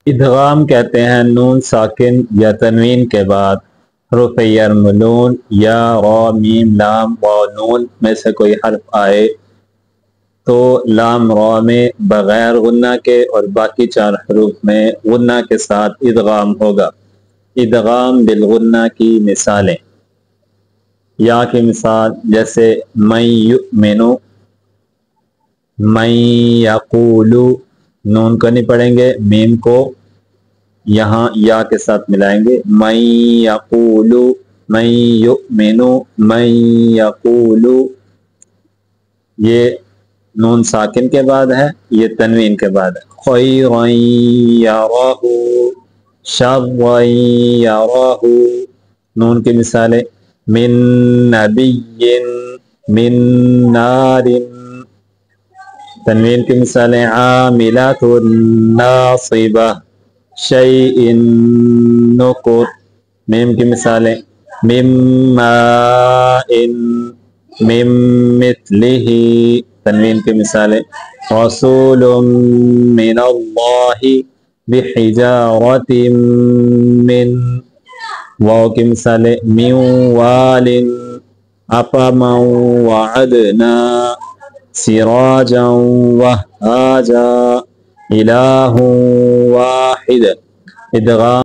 ادغام کہتے ہیں نون ساکن یا تنوین کے بعد حروف یرملون یا را میم لام واو نون میں سے کوئی حرف آئے تو لام را میں بغیر غنہ کے اور باقی 4 حروف میں غنہ کے ساتھ ادغام ہوگا۔ ادغام بالغنہ کی مثالیں، یا کی مثال جیسے من یؤمنو، من یقولو، نون کو نہیں پڑھیں گے، میم کو یہاں یا کے ساتھ ملائیں گے، من یقولو، من یؤمنو، من یقولو، یہ نون ساکن کے بعد ہے، یہ تنوین کے بعد ہے۔ خیرا یرہ، شرا یرہ، نون کی مثالیں من نبی، من نار، تنوین کی مثالیں عاملۃ ناصبہ، شیء نکر، میم کی مثالیں من ماء، من مثلہ، تنوین کی مثالیں رسول من اللہ بحجارۃ من، واو کی مثالیں من وال، افمن وعدنا سراجا وہاجا الہ واحد۔ ادغام